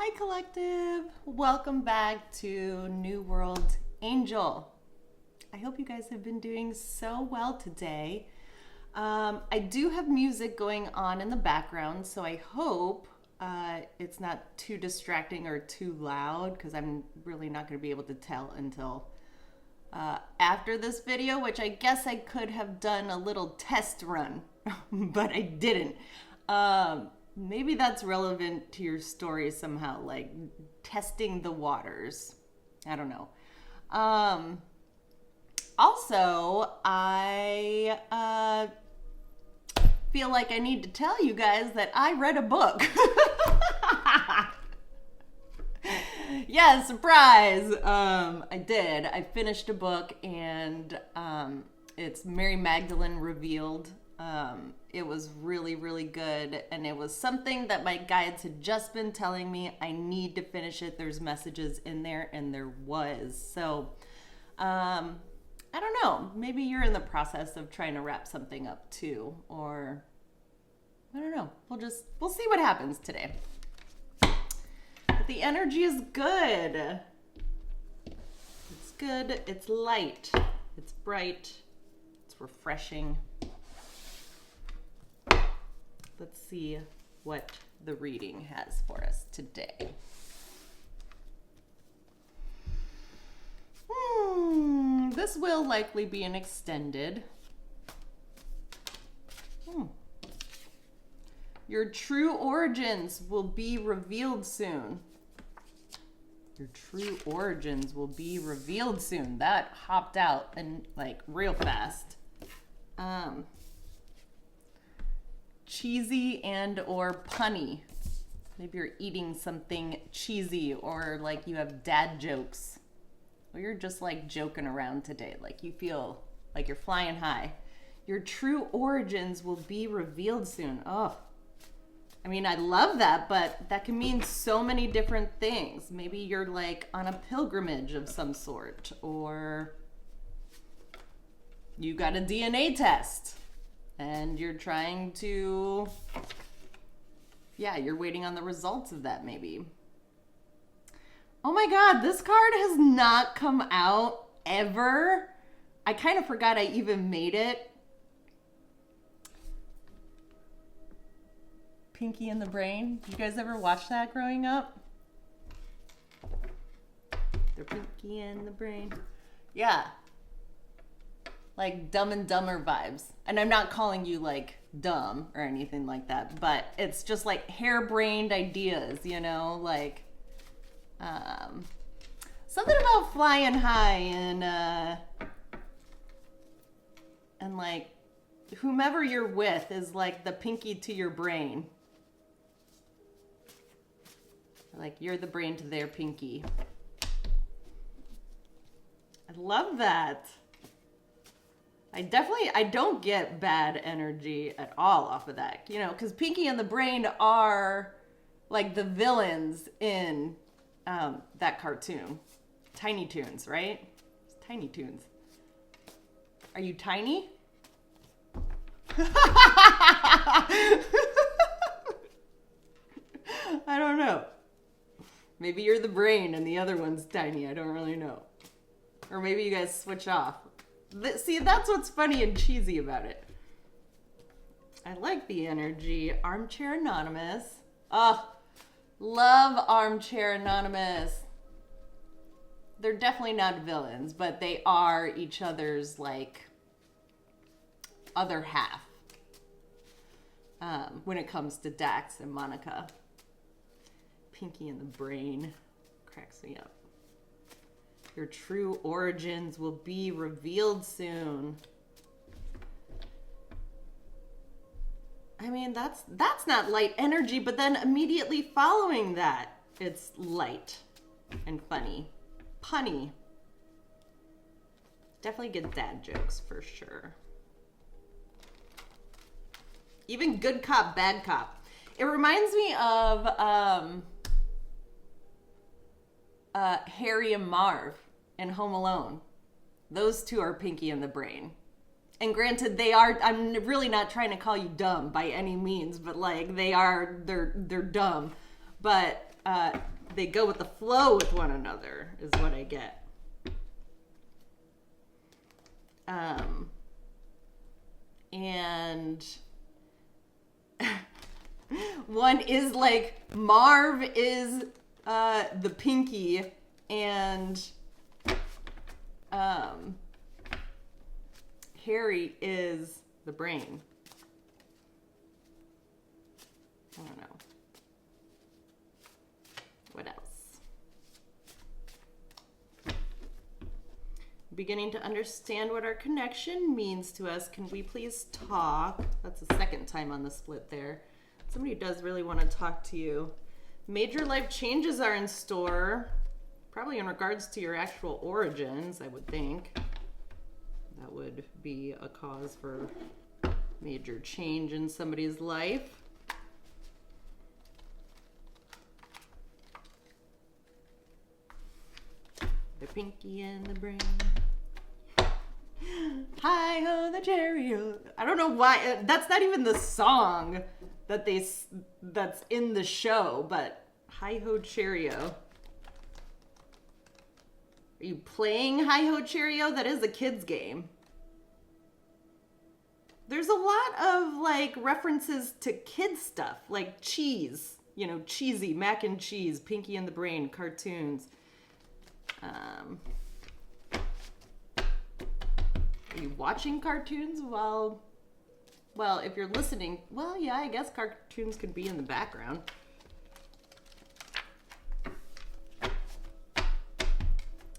Hi, Collective. Welcome back to New World Angel. I hope you guys have been doing so well today. I do have music going on in the background, so I hope it's not too distracting or too loud, because I'm really not going to be able to tell until after this video, which I guess I could have done a little test run, but I didn't. Maybe that's relevant to your story somehow, like testing the waters. I don't know. Also, I feel like I need to tell you guys that I read a book. Yeah, surprise! I did. I finished a book, and it's Mary Magdalene Revealed. It was really, really good, and it was something that my guides had just been telling me I need to finish it. There's messages in there, and there was. So, I don't know. Maybe you're in the process of trying to wrap something up too, or I don't know. We'll see what happens today. But the energy is good. It's good. It's light. It's bright. It's refreshing. Let's see what the reading has for us today. This will likely be an extended. Your true origins will be revealed soon. Your true origins will be revealed soon. That hopped out and like real fast. Cheesy and or punny. Maybe you're eating something cheesy, or like you have dad jokes, or you're just like joking around today, like you feel like you're flying high. Your true origins will be revealed soon. Oh, I mean, I love that, but that can mean so many different things. Maybe you're like on a pilgrimage of some sort, or you got a DNA test and you're trying to, you're waiting on the results of that maybe. Oh my God, this card has not come out ever. I kind of forgot I even made it. Pinky in the Brain. Did you guys ever watch that growing up? They're Pinky in the Brain. Yeah. Like Dumb and Dumber vibes. And I'm not calling you like dumb or anything like that, but it's just like harebrained ideas, you know, like something about flying high and like whomever you're with is like the pinky to your brain. Like you're the brain to their pinky. I love that. I don't get bad energy at all off of that, you know, because Pinky and the Brain are like the villains in that cartoon. Tiny Toons, right? It's Tiny Toons. Are you tiny? I don't know. Maybe you're the brain and the other one's tiny. I don't really know. Or maybe you guys switch off. See, that's what's funny and cheesy about it. I like the energy. Armchair Anonymous. Oh, love Armchair Anonymous. They're definitely not villains, but they are each other's like other half when it comes to Dax and Monica. Pinky in the Brain cracks me up. Your true origins will be revealed soon. I mean, that's not light energy, but then immediately following that, it's light and funny. Punny. Definitely good dad jokes for sure. Even good cop, bad cop. It reminds me of Harry and Marv in Home Alone. Those two are Pinky and the Brain. And granted, I'm really not trying to call you dumb by any means, but like they're dumb. But they go with the flow with one another, is what I get. And one is like, Marv is the pinky, and Harry is the brain. I don't know. What else? Beginning to understand what our connection means to us. Can we please talk? That's the second time on the split there. Somebody does really want to talk to you. Major life changes are in store. Probably in regards to your actual origins, I would think. That would be a cause for major change in somebody's life. The pinky and the brain. Hi-ho, the chariot. I don't know why. That's not even the song that's in the show, but Hi-ho, chariot. Are you playing Hi-ho, chariot? That is a kid's game. There's a lot of like references to kid stuff, like cheese. You know, cheesy, mac and cheese, Pinky and the Brain, cartoons. Are you watching cartoons while, well, if you're listening, well, yeah, I guess cartoons could be in the background.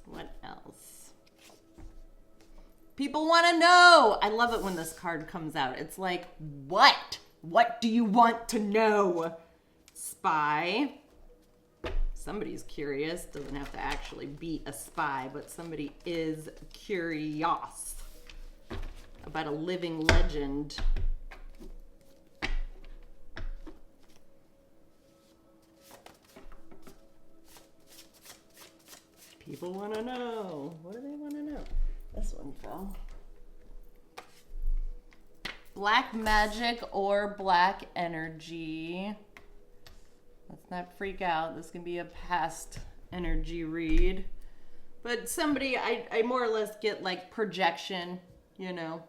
What else? People want to know. I love it when this card comes out. It's like, what? What do you want to know? Spy. Somebody's curious. Doesn't have to actually be a spy, but somebody is curious about a living legend. People want to know. What do they want to know? This one fell. Black magic or black energy. Let's not freak out. This can be a past energy read. But somebody, I more or less get like projection, you know,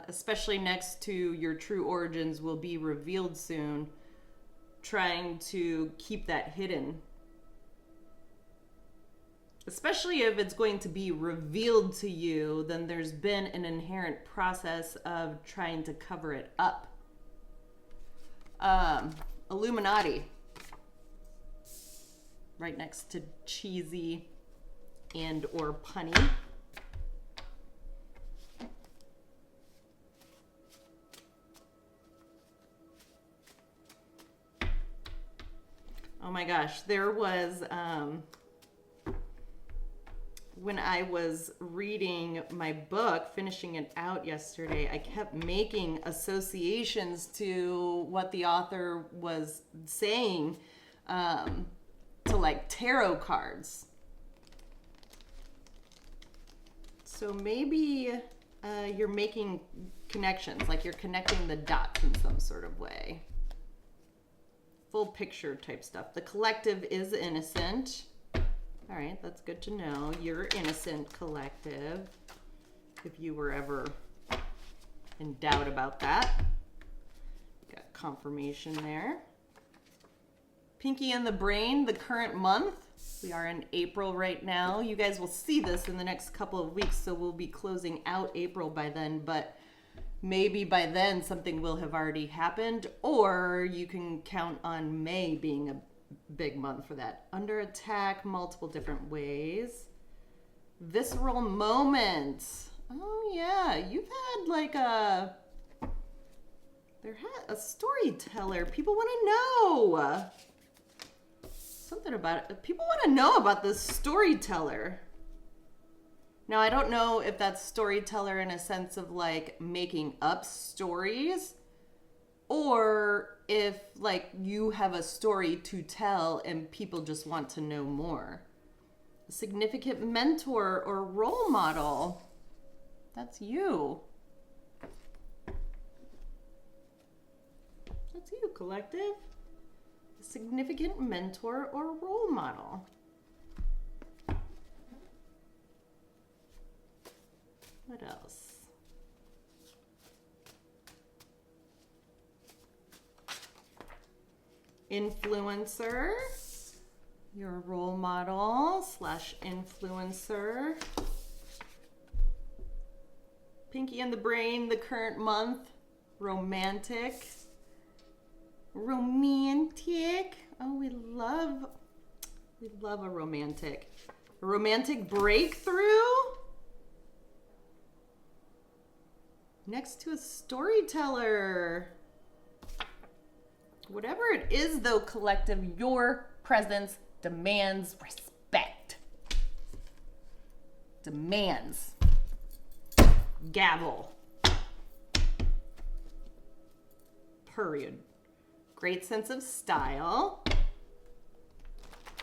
especially next to your true origins will be revealed soon. Trying to keep that hidden. Especially if it's going to be revealed to you, then there's been an inherent process of trying to cover it up. Illuminati. Right next to cheesy and or punny. Oh my gosh, there was, when I was reading my book, finishing it out yesterday, I kept making associations to what the author was saying, to like tarot cards. So maybe you're making connections, like you're connecting the dots in some sort of way. Full picture type stuff. The collective is innocent. All right, that's good to know. You're innocent, collective. If you were ever in doubt about that. Got confirmation there. Pinky and the Brain, the current month. We are in April right now. You guys will see this in the next couple of weeks, so we'll be closing out April by then, but maybe by then something will have already happened, or you can count on May being a big month for that. Under attack, multiple different ways. Visceral moments. Oh yeah, you've had like a storyteller. People want to know. Something about it. People want to know about this storyteller. Now, I don't know if that's storyteller in a sense of like making up stories, or if like you have a story to tell and people just want to know more. A significant mentor or role model. That's you. That's you, collective. significant mentor or role model. What else? Influencer. You're a role model / influencer. Pinky and the Brain, the current month. Romantic. Romantic. Oh, we love a romantic. A romantic breakthrough. Next to a storyteller. Whatever it is, though, collective, your presence demands respect. Demands. Gavel. Period. Great sense of style.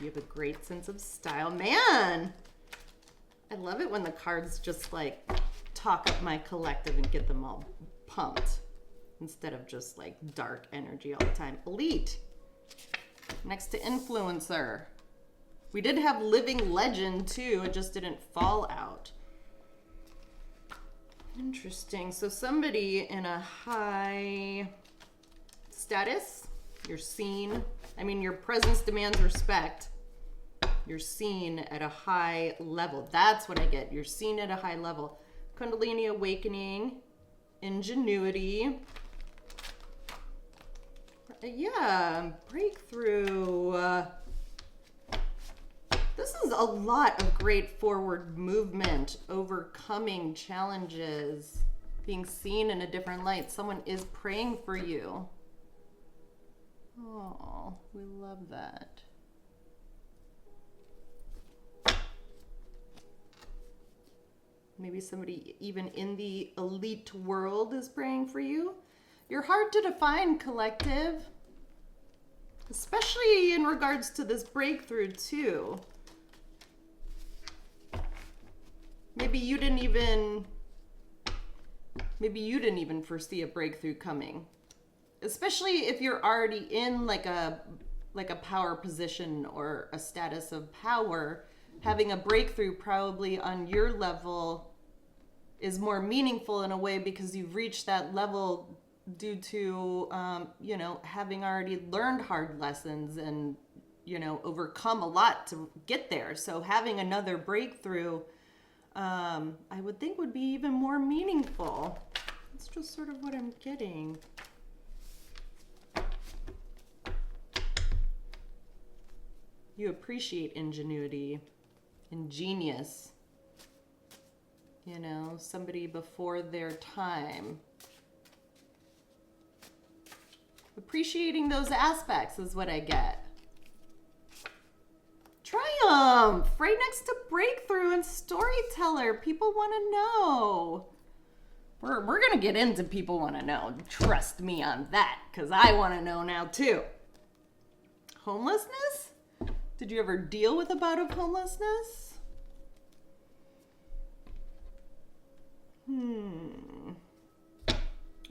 You have a great sense of style. Man, I love it when the cards just like talk up my collective and get them all pumped instead of just like dark energy all the time. Elite. Next to influencer. We did have living legend too. It just didn't fall out. Interesting. So somebody in a high status, you're seen. I mean, your presence demands respect. You're seen at a high level. That's what I get. You're seen at a high level. Kundalini awakening, ingenuity. Yeah, breakthrough. This is a lot of great forward movement, overcoming challenges, being seen in a different light. Someone is praying for you. Oh, we love that. Maybe somebody even in the elite world is praying for you. You're hard to define, collective. Especially in regards to this breakthrough, too. Maybe you didn't even foresee a breakthrough coming. Especially if you're already in like a power position or a status of power, having a breakthrough probably on your level is more meaningful in a way because you've reached that level due to, having already learned hard lessons and, overcome a lot to get there. So having another breakthrough, I would think would be even more meaningful. That's just sort of what I'm getting. You appreciate ingenuity and genius. Somebody before their time. Appreciating those aspects is what I get. Triumph! Right next to breakthrough and storyteller. People want to know. We're going to get into people want to know. Trust me on that, because I want to know now too. Homelessness? Did you ever deal with a bout of homelessness?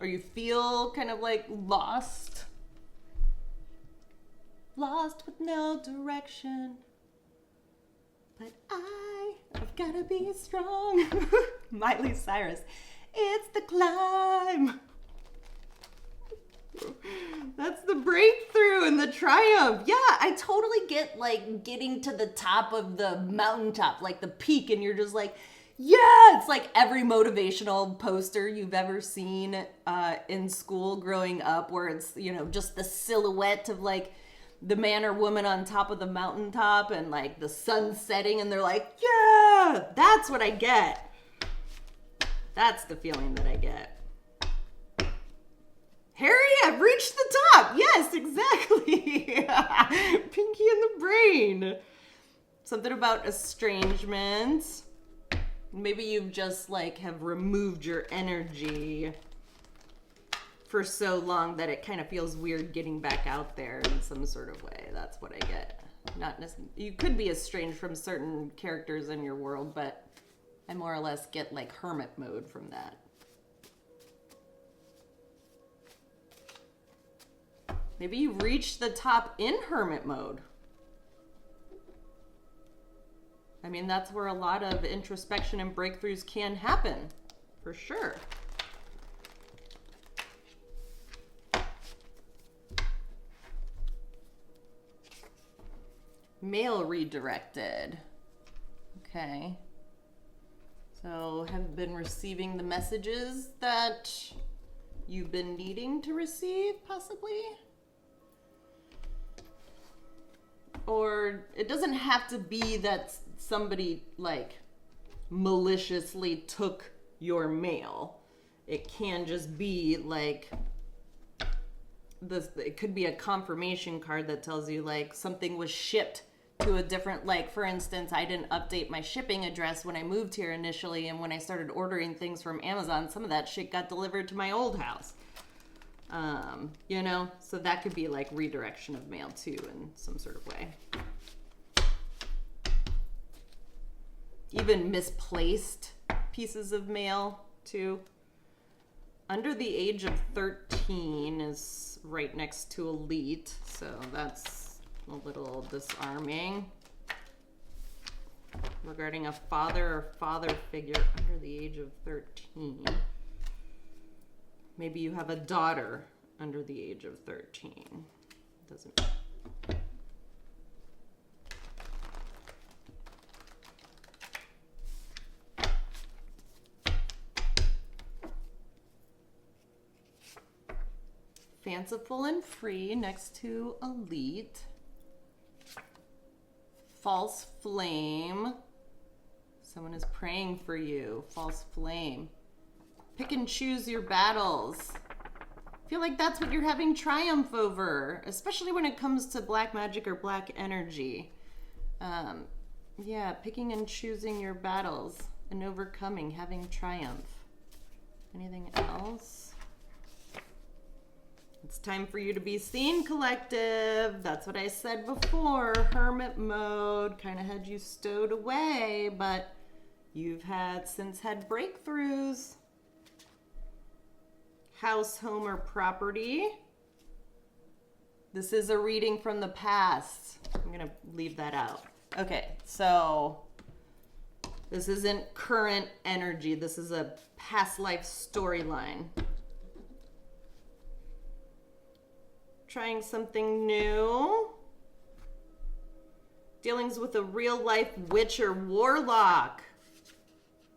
Or you feel kind of like lost? Lost with no direction. But I've got to be strong. Miley Cyrus. It's the climb. That's the breakthrough and the triumph. Yeah, I totally get like getting to the top of the mountaintop, like the peak, and you're just like, yeah, it's like every motivational poster you've ever seen in school growing up where it's, just the silhouette of like the man or woman on top of the mountaintop and like the sun setting and they're like, yeah, that's what I get. That's the feeling that I get. Harry, I've reached the top. Yes, exactly. Pinky and the Brain. Something about estrangement. Maybe you've just like have removed your energy for so long that it kind of feels weird getting back out there in some sort of way. That's what I get. Not necessarily. You could be estranged from certain characters in your world, but I more or less get like hermit mode from that. Maybe you reached the top in hermit mode. I mean, that's where a lot of introspection and breakthroughs can happen, for sure. Mail redirected. Okay. So have been receiving the messages that you've been needing to receive, possibly? Or it doesn't have to be that somebody like maliciously took your mail. It can just be like this. It could be a confirmation card that tells you like something was shipped to a different, like for instance, I didn't update my shipping address when I moved here initially, and when I started ordering things from Amazon, some of that shit got delivered to my old house. You know, so that could be like redirection of mail too in some sort of way. Even misplaced pieces of mail too. Under the age of 13 is right next to elite, so that's a little disarming. Regarding a father or father figure under the age of 13. Maybe you have a daughter under the age of 13. Doesn't. Fanciful and free next to elite. False flame. Someone is praying for you. False flame. Pick and choose your battles. I feel like that's what you're having triumph over, especially when it comes to black magic or black energy. Yeah, picking and choosing your battles and overcoming, having triumph. Anything else? It's time for you to be seen, collective. That's what I said before. Hermit mode kind of had you stowed away, but you've since had breakthroughs. House, home, or property. This is a reading from the past. I'm going to leave that out. Okay, so this isn't current energy. This is a past life storyline. Trying something new. Dealings with a real life witch or warlock.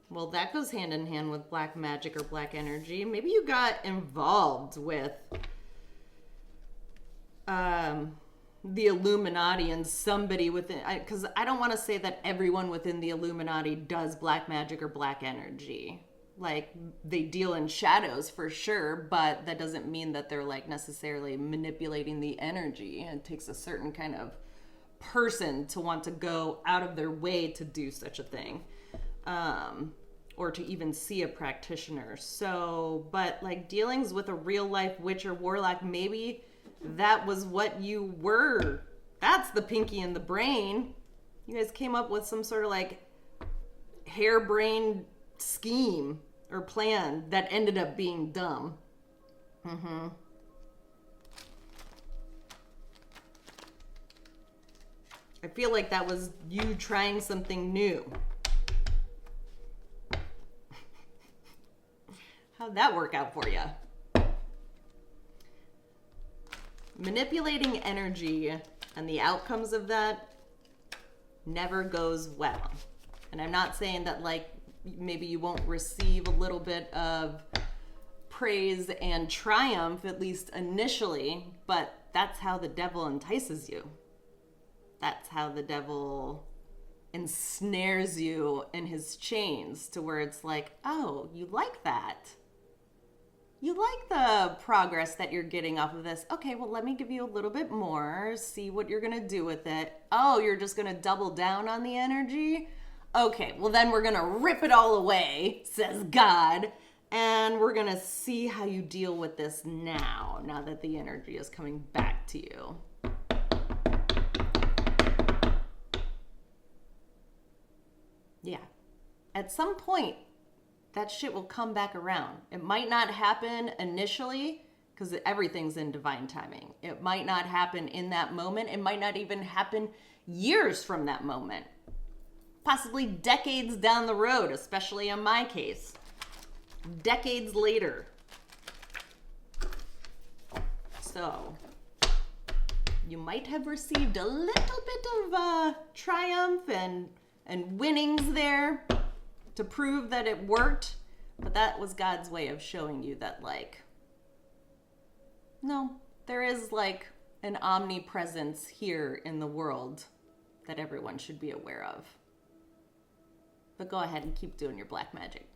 Well, that goes hand in hand with black magic or black energy. Maybe you got involved with the Illuminati and somebody within, because I don't want to say that everyone within the Illuminati does black magic or black energy. Like, they deal in shadows for sure, but that doesn't mean that they're like necessarily manipulating the energy. It takes a certain kind of person to want to go out of their way to do such a thing, or to even see a practitioner. So, but like dealings with a real life witch or warlock, maybe that was what you were. That's the pinky in the brain. You guys came up with some sort of like harebrained scheme or plan that ended up being dumb. I feel like that was you trying something new. How'd that work out for you? Manipulating energy and the outcomes of that never goes well. And I'm not saying that like maybe you won't receive a little bit of praise and triumph, at least initially, but that's how the devil entices you. That's how the devil ensnares you in his chains to where it's like, oh, you like that? You like the progress that you're getting off of this. Okay, well, let me give you a little bit more, see what you're going to do with it. Oh, you're just going to double down on the energy? Okay, well, then we're going to rip it all away, says God, and we're going to see how you deal with this now that the energy is coming back to you. Yeah. At some point, that shit will come back around. It might not happen initially, because everything's in divine timing. It might not happen in that moment. It might not even happen years from that moment. Possibly decades down the road, especially in my case. Decades later. So, you might have received a little bit of triumph and winnings there to prove that it worked, but that was God's way of showing you that, like, no, there is like an omnipresence here in the world that everyone should be aware of. But go ahead and keep doing your black magic.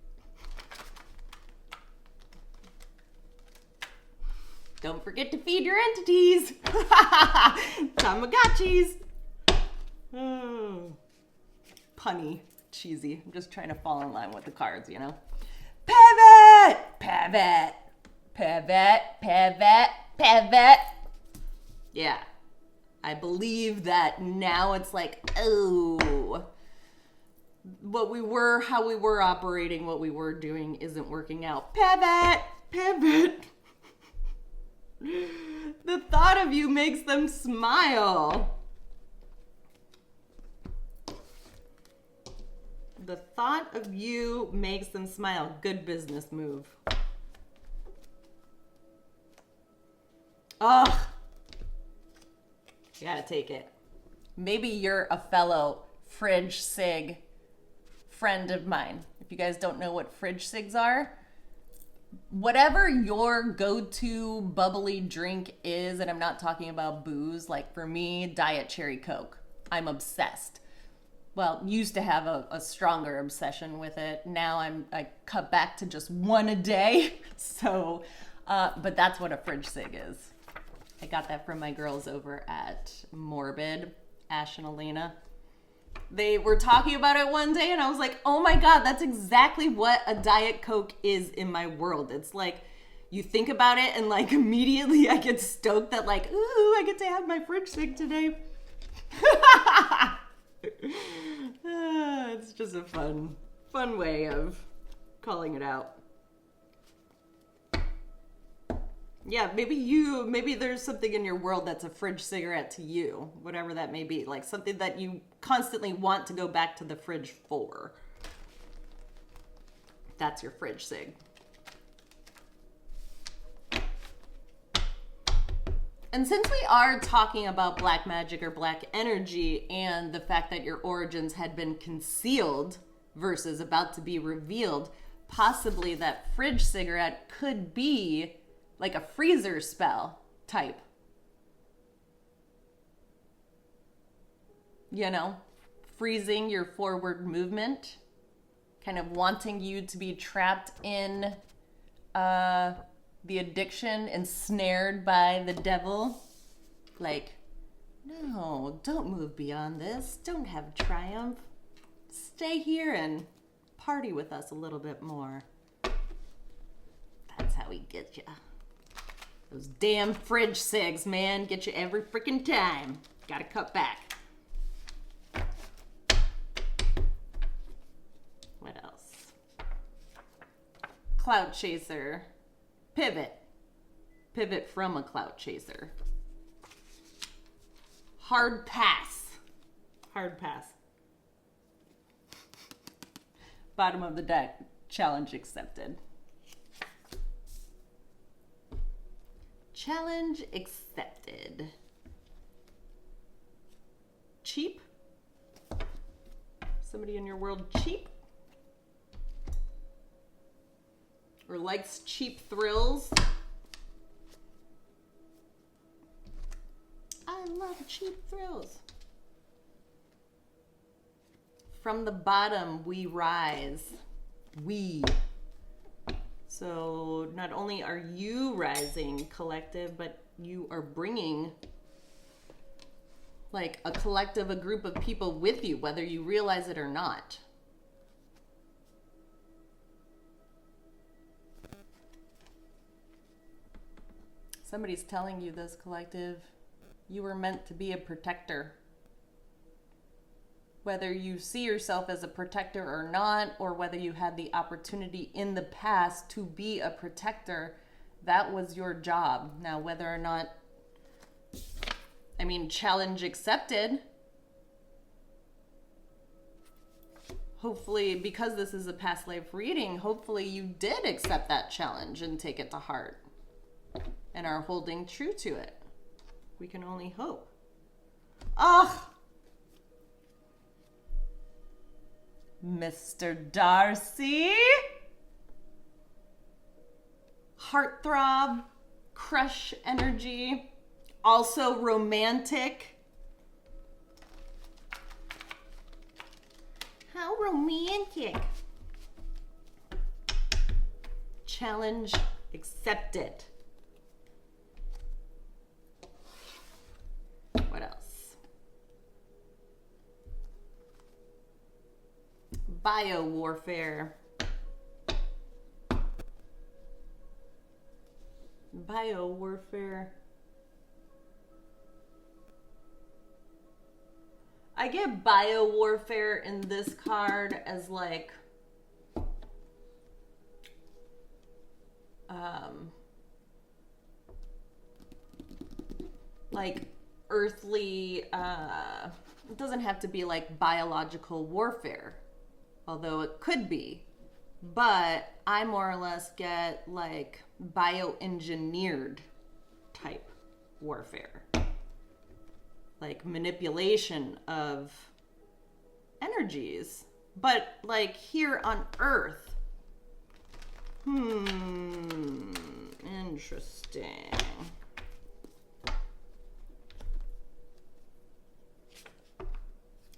Don't forget to feed your entities. Tamagotchis. Punny. Cheesy. I'm just trying to fall in line with the cards, you know? Pivot! Pivot! Pivot! Pivot! Pivot! Yeah. I believe that now it's like, oh, how we were operating, what we were doing isn't working out. Pivot! Pivot! The thought of you makes them smile. The thought of you makes them smile. Good business move. Ugh. You gotta take it. Maybe you're a fellow fridge sig friend of mine. If you guys don't know what fridge sigs are, whatever your go-to bubbly drink is, and I'm not talking about booze, like for me, Diet Cherry Coke. I'm obsessed. Well, used to have a stronger obsession with it. Now I cut back to just one a day. So, but that's what a fridge sig is. I got that from my girls over at Morbid, Ash and Elena. They were talking about it one day and I was like, oh my God, that's exactly what a Diet Coke is in my world. It's like, you think about it and like immediately I get stoked that like, ooh, I get to have my fridge sig today. It's just a fun way of calling it out. Yeah, maybe there's something in your world that's a fridge cigarette to you, whatever that may be, like something that you constantly want to go back to the fridge for. That's your fridge cig. And since we are talking about black magic or black energy and the fact that your origins had been concealed versus about to be revealed, possibly that fridge cigarette could be like a freezer spell type. You know, freezing your forward movement, kind of wanting you to be trapped in the addiction, ensnared by the devil. Like, no, don't move beyond this. Don't have triumph. Stay here and party with us a little bit more. That's how he gets you. Those damn fridge cigs, man, get you every freaking time. Gotta cut back. What else? Cloud chaser. Pivot. Pivot from a cloud chaser. Hard pass. Hard pass. Bottom of the deck. Challenge accepted. Challenge accepted. Cheap? Somebody in your world cheap? Or likes cheap thrills? I love cheap thrills. From the bottom, we rise. We. So not only are you rising, collective, but you are bringing like a collective, a group of people with you, whether you realize it or not. Somebody's telling you this, collective. You were meant to be a protector. Whether you see yourself as a protector or not, or whether you had the opportunity in the past to be a protector, that was your job. Now, whether or not, challenge accepted. Hopefully, because this is a past life reading, hopefully you did accept that challenge and take it to heart and are holding true to it. We can only hope. Ugh! Mr. Darcy. Heartthrob, crush energy, also romantic. How romantic. Challenge accepted. What else? Biowarfare. Biowarfare. I get biowarfare in this card as like earthly, it doesn't have to be like biological warfare, although it could be, but I more or less get like bioengineered type warfare, like manipulation of energies, but like here on Earth. Interesting.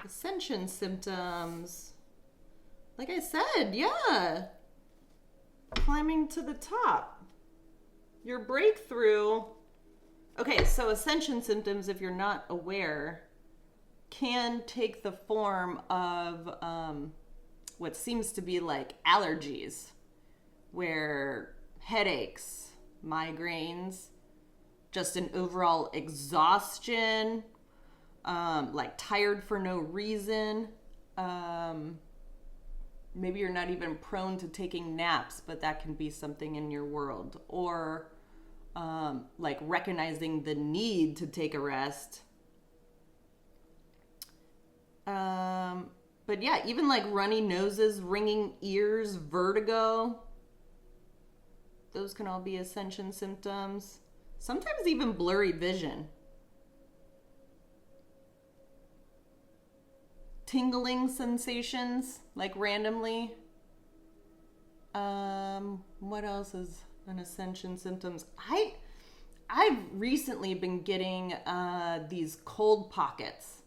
Ascension symptoms. Like I said, yeah. Climbing to the top. Your breakthrough. Okay, so ascension symptoms, if you're not aware, can take the form of what seems to be like allergies, where headaches, migraines, just an overall exhaustion, like tired for no reason. Maybe you're not even prone to taking naps, but that can be something in your world. Or like recognizing the need to take a rest. But yeah, even like runny noses, ringing ears, vertigo. Those can all be ascension symptoms. Sometimes even blurry vision. Tingling sensations, like randomly. What else is an ascension symptoms? I've recently been getting these cold pockets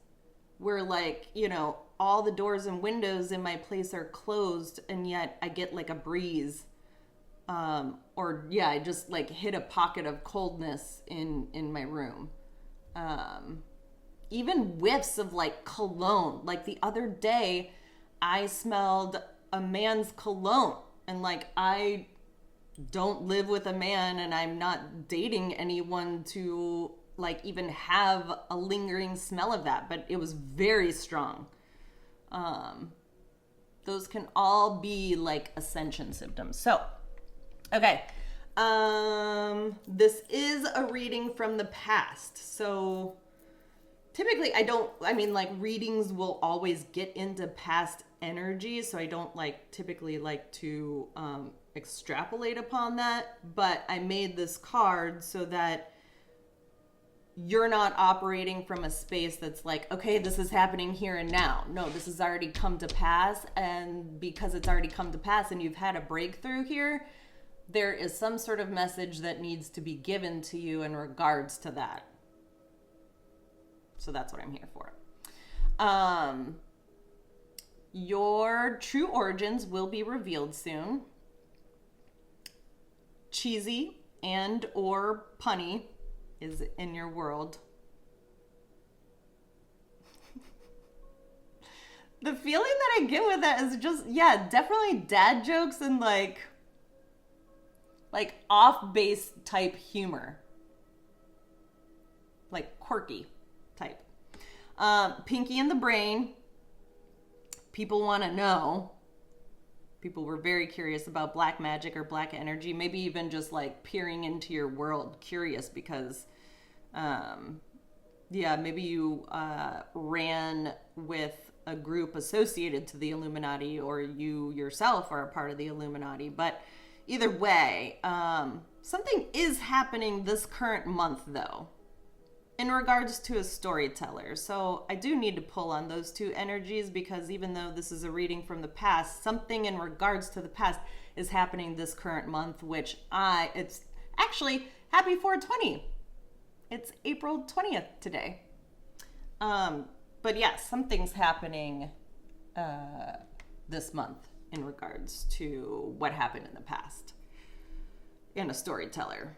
where, like, you know, all the doors and windows in my place are closed, and yet I get like a breeze. Or yeah, I just like hit a pocket of coldness in my room. Even whiffs of like cologne. Like the other day, I smelled a man's cologne, and like I don't live with a man, and I'm not dating anyone to like even have a lingering smell of that, but it was very strong. Those can all be like ascension symptoms. So, okay. This is a reading from the past. So typically like readings will always get into past energy. So I don't typically like to extrapolate upon that, but I made this card so that you're not operating from a space that's like, okay, this is happening here and now. No, this has already come to pass. And because it's already come to pass and you've had a breakthrough here, there is some sort of message that needs to be given to you in regards to that. So that's what I'm here for. Your true origins will be revealed soon. Cheesy and or punny is in your world. The feeling that I get with that is just, yeah, definitely dad jokes and like off base type humor. Like quirky type. Pinky in the brain. People want to know. People were very curious about black magic or black energy, maybe even just like peering into your world, curious because, maybe you ran with a group associated to the Illuminati, or you yourself are a part of the Illuminati. But either way, something is happening this current month, though, in regards to a storyteller. So I do need to pull on those two energies, because even though this is a reading from the past, something in regards to the past is happening this current month, which it's actually happy 420. It's April 20th today. But yes, something's happening this month in regards to what happened in the past in a storyteller.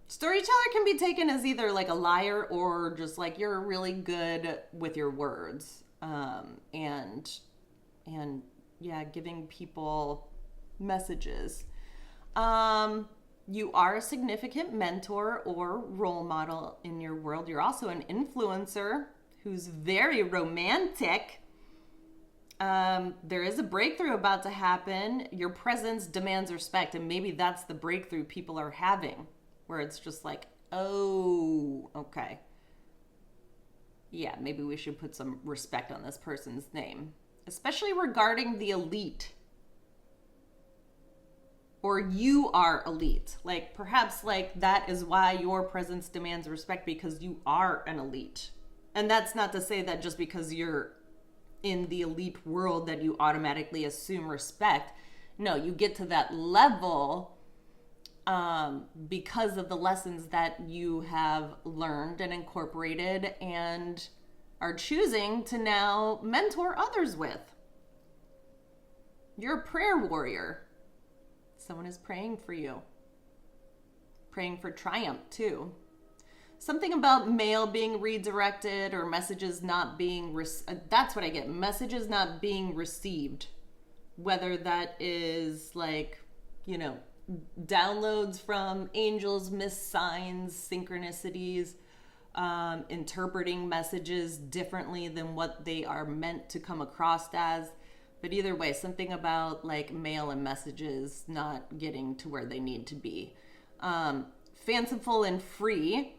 Storyteller can be taken as either like a liar or just like you're really good with your words, and giving people messages. You are a significant mentor or role model in your world. You're also an influencer who's very romantic. There is a breakthrough about to happen. Your presence demands respect, and maybe that's the breakthrough people are having, where it's just like, oh, okay. Yeah, maybe we should put some respect on this person's name, especially regarding the elite. Or you are elite. Like, perhaps like that is why your presence demands respect, because you are an elite. And that's not to say that just because you're in the elite world that you automatically assume respect. No, you get to that level because of the lessons that you have learned and incorporated and are choosing to now mentor others with. You're a prayer warrior. Someone is praying for you. Praying for triumph too. Something about mail being redirected or messages not being, that's what I get. Messages not being received. Whether that is like, downloads from angels, missed signs, synchronicities, interpreting messages differently than what they are meant to come across as. But either way, something about like mail and messages not getting to where they need to be. Fanciful and free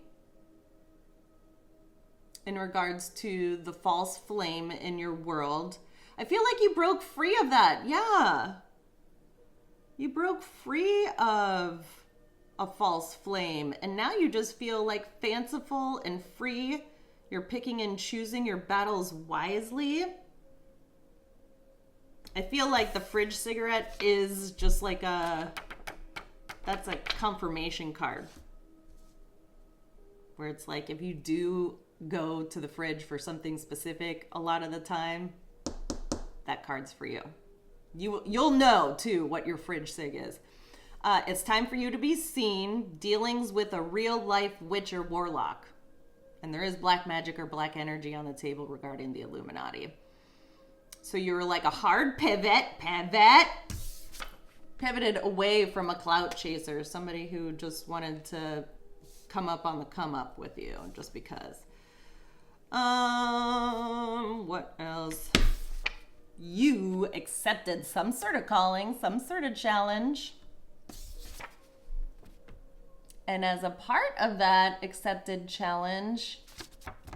in regards to the false flame in your world. I feel like you broke free of that. Yeah. You broke free of a false flame, and now you just feel like fanciful and free. You're picking and choosing your battles wisely. I feel like the fridge cigarette is just like that's a confirmation card. Where it's like, if you do go to the fridge for something specific, a lot of the time, that card's for you. You'll know too what your fridge cig is. It's time for you to be seen. Dealings with a real life witch or warlock. And there is black magic or black energy on the table regarding the Illuminati. So you're like a hard pivoted away from a clout chaser, somebody who just wanted to come up on the come up with you just because. What else? You accepted some sort of calling, some sort of challenge. And as a part of that accepted challenge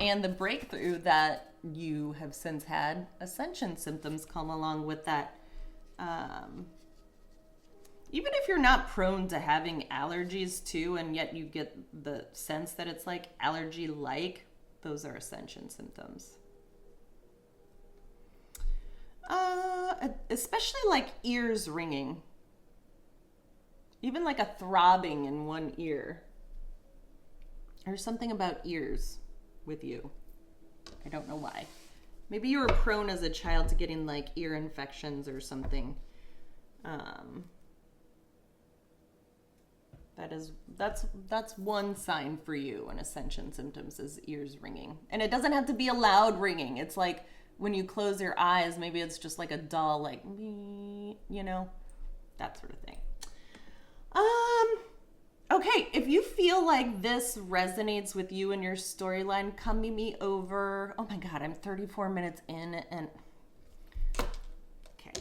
and the breakthrough that you have since had, ascension symptoms come along with that. Even if you're not prone to having allergies too, and yet you get the sense that it's like allergy-like, those are ascension symptoms. Especially like ears ringing. Even like a throbbing in one ear. There's something about ears with you. I don't know why. Maybe you were prone as a child to getting like ear infections or something. That's one sign for you in ascension symptoms is ears ringing. And it doesn't have to be a loud ringing. It's like when you close your eyes, maybe it's just like a dull, like, that sort of thing. Okay, if you feel like this resonates with you and your storyline, come meet me over. Oh my God, I'm 34 minutes in and okay.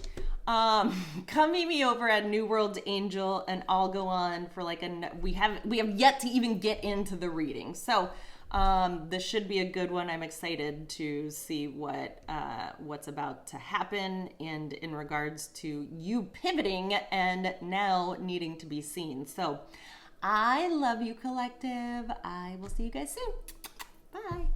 Come meet me over at New World Angel, and I'll go on for like we have yet to even get into the reading. So this should be a good one. I'm excited to see what's about to happen, and in regards to you pivoting and now needing to be seen. So I love you, collective. I will see you guys soon. Bye.